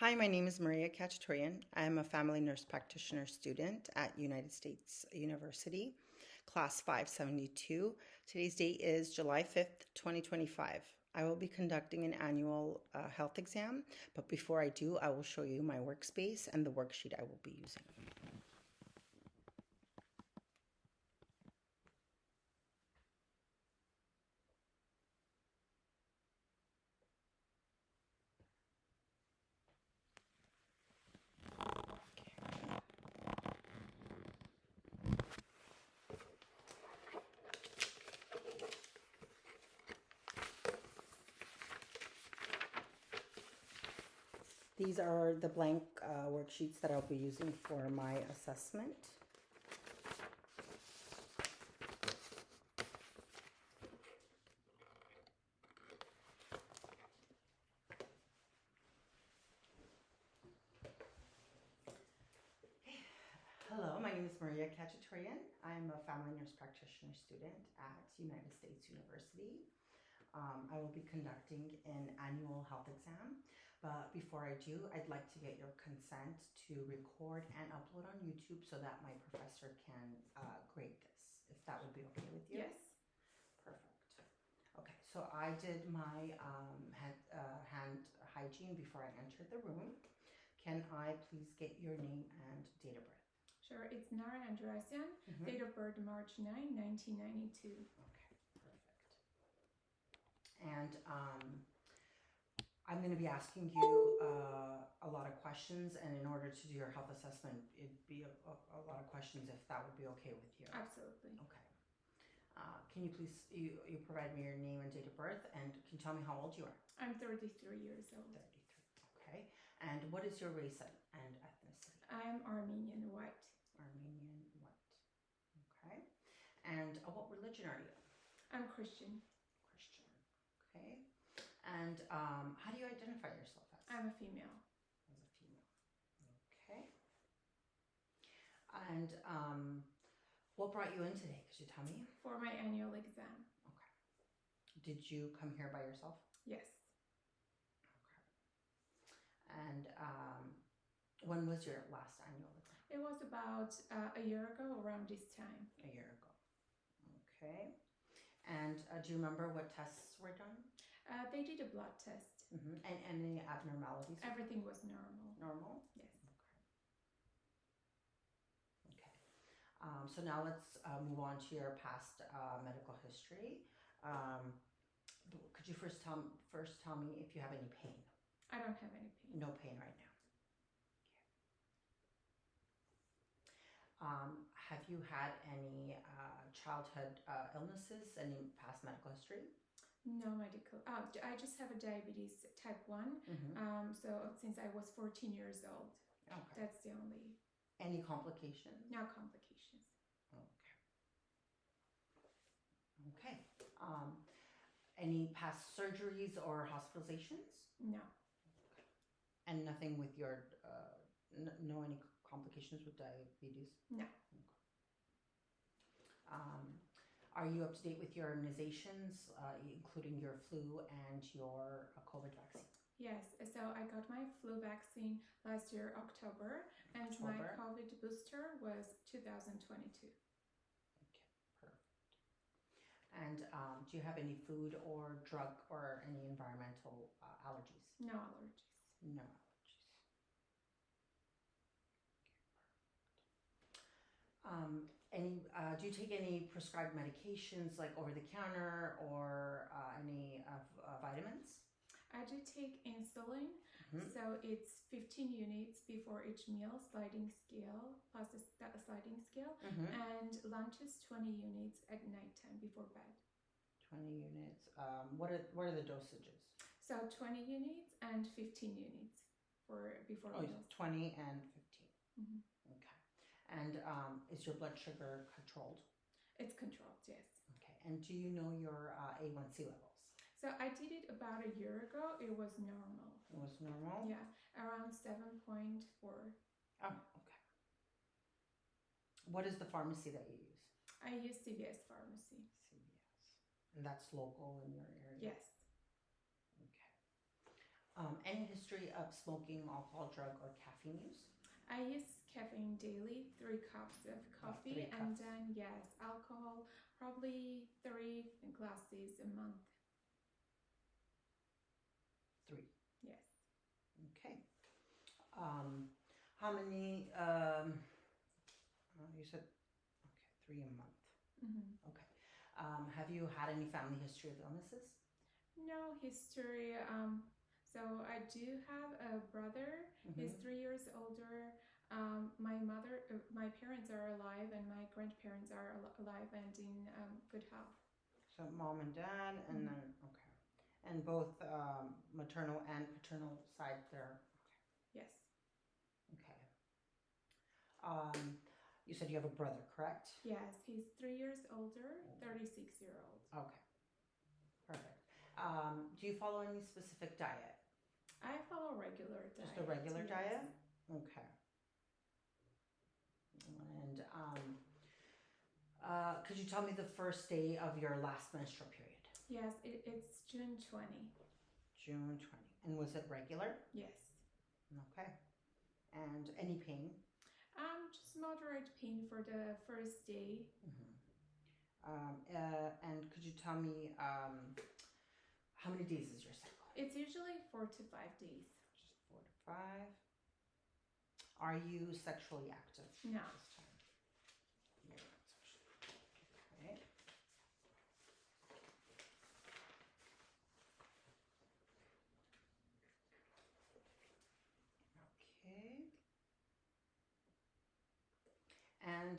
Hi, my name is Maria Kachatourian. I am a family nurse practitioner student at United States University, class 572. Today's date is July 5th, 2025. I will be conducting an annual health exam, but before I do, I will show you my workspace and the worksheet I will be using. These are the blank worksheets that I'll be using for my assessment. Hello, my name is Maria Kachatourian. I'm a family nurse practitioner student at United States University. I will be conducting an annual health exam, but before I do, I'd like to get your consent to record and upload on YouTube so that my professor can grade this, if that would be okay with you. Yes. Perfect. Okay, so I did my hand hygiene before I entered the room. Can I please get your name and date of birth? Sure, it's Nara Andrasian, date of birth March 9, 1992. Okay, perfect. And I'm going to be asking you a lot of questions, and in order to do your health assessment, it'd be a lot of questions if that would be okay with you. Absolutely. Okay. Can you please, you provide me your name and date of birth, and can you tell me how old you are? I'm 33 years old. 33. Okay. And what is your race and ethnicity? I'm Armenian white. Armenian white. Okay. And what religion are you? I'm Christian. Christian. Okay. And how do you identify yourself as? I'm a female. As a female. Okay. And what brought you in today? Could you tell me? For my annual exam. Okay. Did you come here by yourself? Yes. Okay. And when was your last annual exam? It was about a year ago, around this time. A year ago. Okay. And do you remember what tests were done? They did a blood test. And any abnormalities? Everything was normal. Normal? Yes. Okay. Okay. So now let's move on to your past medical history. Could you first tell me if you have any pain? I don't have any pain. No pain right now. Have you had any childhood illnesses, any past medical history? No medical. I just have a diabetes type 1. So since I was 14 years old. Okay. That's the only. Any complications? No complications. Okay. Okay. Any past surgeries or hospitalizations? No. Okay. And nothing with your, no any complications with diabetes? No. Okay. Are you up to date with your immunizations, including your flu and your COVID vaccine? Yes, so I got my flu vaccine last year, October, and my COVID booster was 2022. Okay, perfect. And do you have any food or drug or any environmental allergies? No allergies. No. Do you take any prescribed medications like over the counter or any vitamins? I do take insulin, so it's 15 units before each meal, sliding scale, plus a sliding scale, and lunch is 20 units at nighttime before bed. 20 units. What are the dosages? So 20 units and 15 units for before meals. 20 and 15. Okay. And is your blood sugar controlled? It's controlled, yes. Okay. And do you know your A1C levels? So I did it about a year ago. It was normal. It was normal? Yeah, around 7.4. Oh, okay. What is the pharmacy that you use? I use CVS Pharmacy. CVS. And that's local in your area? Yes. Okay. Any history of smoking, alcohol, drug, or caffeine use? I use caffeine daily, 3 cups of About coffee, 3 cups. and then yes, alcohol, probably 3 glasses a month. 3. Yes. Okay. How many? You said okay, 3 a month. Mm-hmm. Okay. Have you had any family history of illnesses? No history. So I do have a brother. He's Mm-hmm. 3 years older. My parents are alive, and my grandparents are alive and in good health. So mom and dad, and then okay, and both maternal and paternal side there. Yes. Okay. You said you have a brother, correct? Yes, he's 3 years older, 36-year-old. Okay. Perfect. Do you follow any specific diet? I follow regular diet. Just a regular yes. diet? Okay. And could you tell me the first day of your last menstrual period? Yes, it's June 20. June 20. And was it regular? Yes. Okay. And any pain? Just moderate pain for the first day. And could you tell me how many days is your cycle? It's usually 4 to 5 days. Just 4 to 5. Are you sexually active? No. This time? You're not sexually. Okay. Okay. And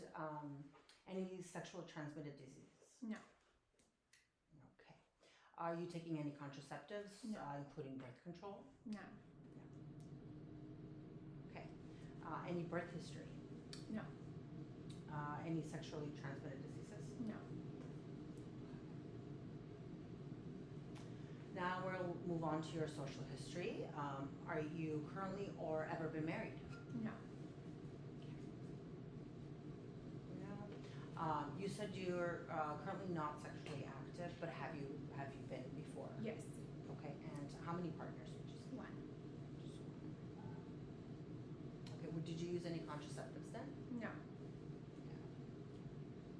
any sexual transmitted diseases? No. Okay. Are you taking any contraceptives, No. including birth control? No. Okay. Any birth history? No. Any sexually transmitted diseases? No. Now we'll move on to your social history. Are you currently or ever been married? No. No. You said you're currently not sexually active, but have you been before? Yes. Okay. And how many partners would you say? 1. Just one. Okay. Did you use any contraceptives then? No.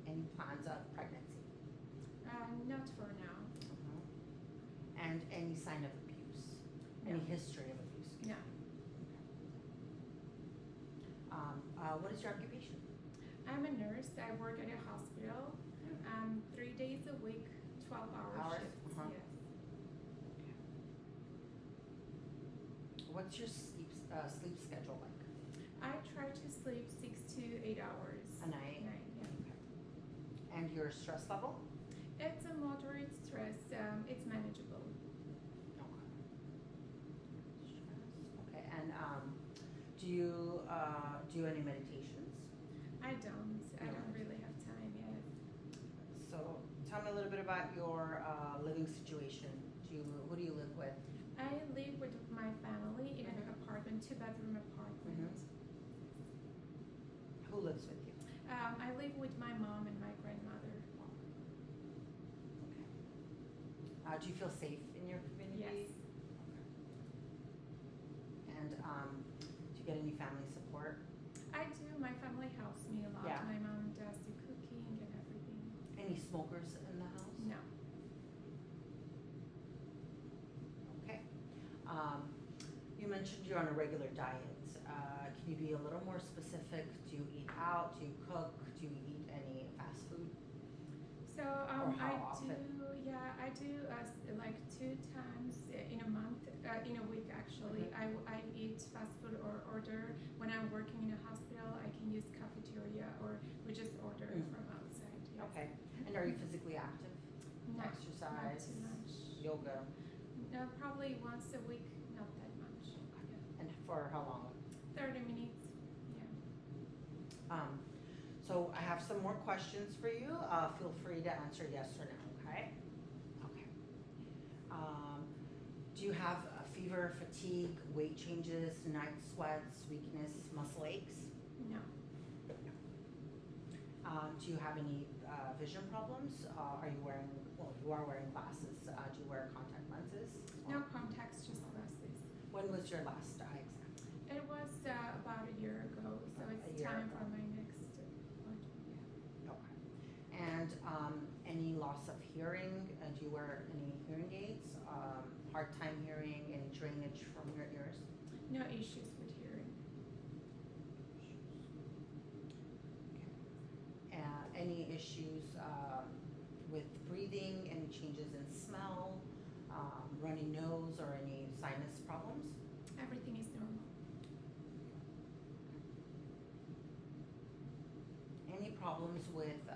Any plans of pregnancy? Not for now. And any sign of abuse? No. Any history of abuse? No. What is your occupation? I'm a nurse. I work at a hospital. 3 days a week, 12-hour shifts. Yes. What's your sleep schedule like? I try to sleep 6 to 8 hours A night? Yeah. Okay. And your stress level? It's a moderate stress. It's manageable. Okay. Okay. And do you do any meditations? I don't. I don't really have time yet. So tell me a little bit about your living situation. Who do you live with? I live with my family in an apartment, 2-bedroom apartment. Who lives with you? I live with my mom and my grandmother. Okay. Do you feel safe in your community? Yes. Okay. And do you get any family support? I do. My family helps me a lot. Yeah. My mom does the cooking and everything. Any smokers in the house? No. Okay. You mentioned you're on a regular diet. Can you be a little more specific? Do you eat out? Do you cook? Do you eat any fast food? So Or how often? I do like 2 times in a month, in a week actually. I eat fast food or order. When I'm working in a hospital, I can use cafeteria or we just order from outside. Yes. Okay. And are you physically active? No, Exercise? not too much. Yoga? No, probably once a week, not that much. And for how long? 30 minutes. Yeah. So I have some more questions for you. Feel free to answer yes or no, okay? Okay. Do you have fever, fatigue, weight changes, night sweats, weakness, muscle aches? No. Do you have any vision problems? You are wearing glasses. Do you wear contact lenses? No contacts, just glasses. When was your last eye exam? It was about a year ago, so A it's year time ago. for my next one. Yeah. Okay. And any loss of hearing? Do you wear any hearing aids? Hard time hearing? Any drainage from your ears? No issues with hearing. Any issues with breathing? Any changes in smell? Runny nose or any sinus problems? Everything is normal. Any problems with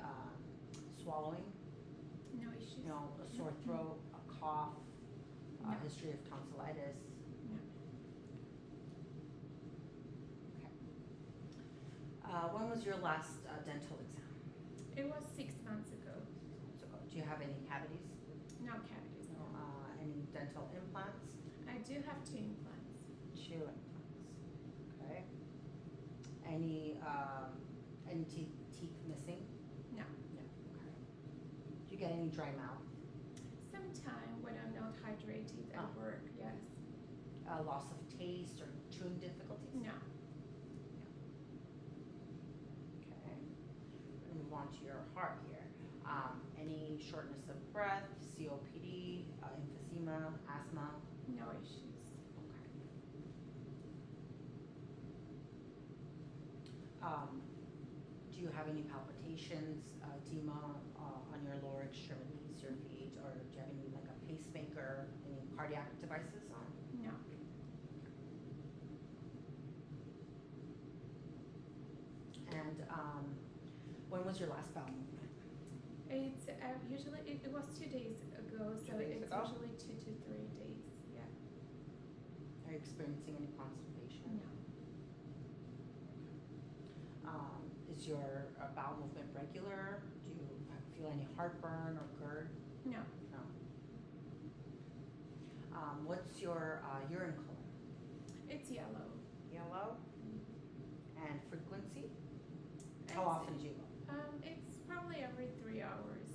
swallowing? No issues. You know, a sore throat, a cough, No. a history of tonsillitis? No. Okay. When was your last dental exam? It was 6 months ago. 6 months ago. Do you have any cavities? No cavities. No. Any dental implants? I do have 2 implants. 2 implants. Okay. Any teeth missing? No. No. Okay. Do you get any dry mouth? Sometime when I'm not hydrated at work, yes. Loss of taste or chewing difficulties? No. Okay. Move on to your heart here. Any shortness of breath, COPD, emphysema, asthma? No issues. Okay. Do you have any palpitations, edema on your lower extremities, your feet, or do you have any like a pacemaker, any cardiac devices on? No. And when was your last bowel movement? It's usually it was 2 days ago, 2 so days it's ago? usually 2 to 3 days. Yeah. Are you experiencing any constipation? No. Is your bowel movement regular? Do you feel any heartburn or GERD? No. No. What's your urine color? It's yellow. Yellow. And frequency? How It's- often do you go? It's probably every 3 hours.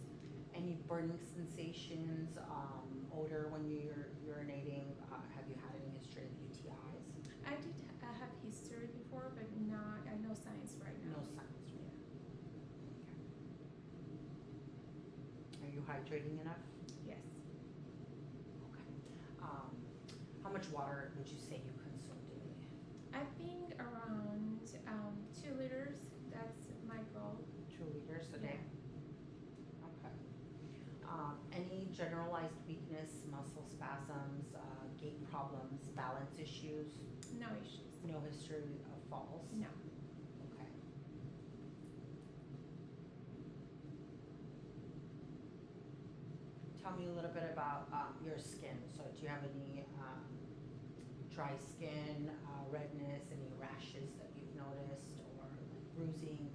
Any burning sensations, odor when you're urinating? Have you had any history of UTIs? I did have history before, but not no signs right now. No signs. Okay. Are you hydrating enough? Yes. Okay. How much water would you say you consume daily? I think around 2 liters. That's my goal. 2 liters a day? Okay. Any generalized weakness, muscle spasms, gait problems, balance issues? No issues. No history of falls? No. Okay. Tell me a little bit about your skin. So do you have any dry skin, redness, any rashes that you've noticed, or like bruising,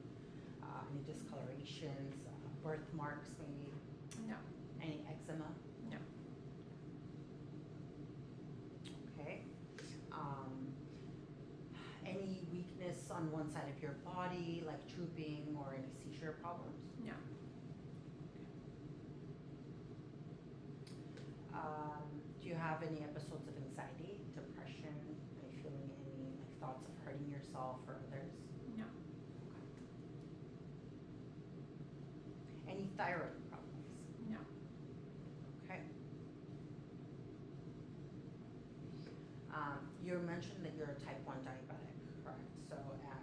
any discolorations, birthmarks maybe? No. Any eczema? No. Okay. Any weakness on one side of your body, like drooping or any seizure problems? No. Do you have any episodes of anxiety, depression? Are you feeling any like thoughts of hurting yourself or others? No. Any thyroid problems? No. Okay. You mentioned that you're a type 1 diabetic, correct? So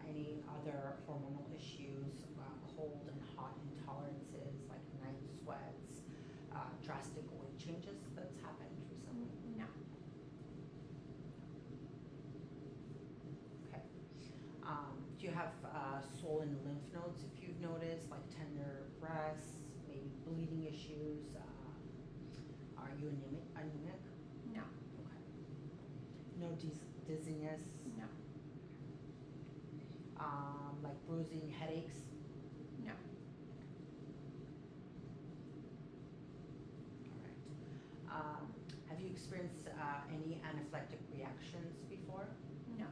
any other hormonal issues, cold and hot intolerances like night sweats, drastic weight changes that's happened recently? No. Okay. Do you have swollen lymph nodes if you've noticed, like tender breasts, maybe bleeding issues? Are you anemic? No. Okay. No dizziness? No. Like bruising, headaches? No. All right. Have you experienced any anaphylactic reactions before? No.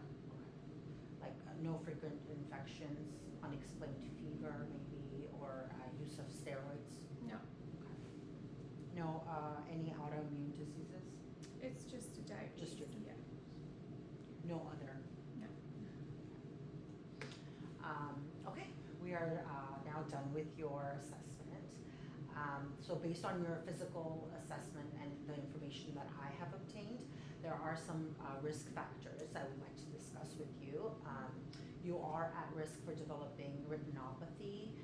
Like no frequent infections, unexplained fever maybe, or use of steroids? No. Okay. No any autoimmune diseases? It's just a diabetes. Just your Yeah. No other. No. Okay, we are now done with your assessment. So based on your physical assessment and the information that I have obtained, there are some risk factors I would like to discuss with you. You are at risk for developing retinopathy,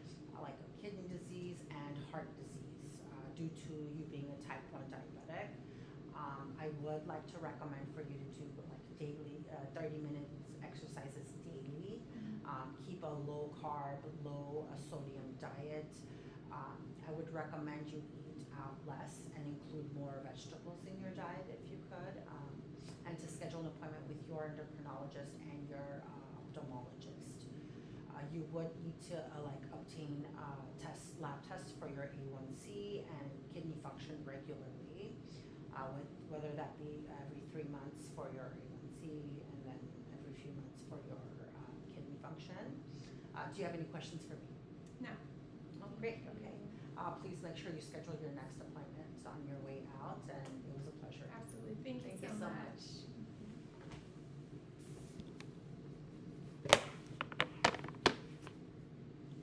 like kidney disease and heart disease, due to you being a type 1 diabetic. I would like to recommend for you to do like daily, 30 minutes exercises daily. Keep a low carb, low sodium diet. I would recommend you eat less and include more vegetables in your diet if you could, and to schedule an appointment with your endocrinologist and your ophthalmologist. You would need to obtain lab tests for your A1C and kidney function regularly, whether that be every 3 months for your A1C and then every few months for your kidney function. Do you have any questions for me? No. Oh, great. Okay. Please make sure you schedule your next appointment on your way out, and it was a pleasure. Absolutely. Thank you so much.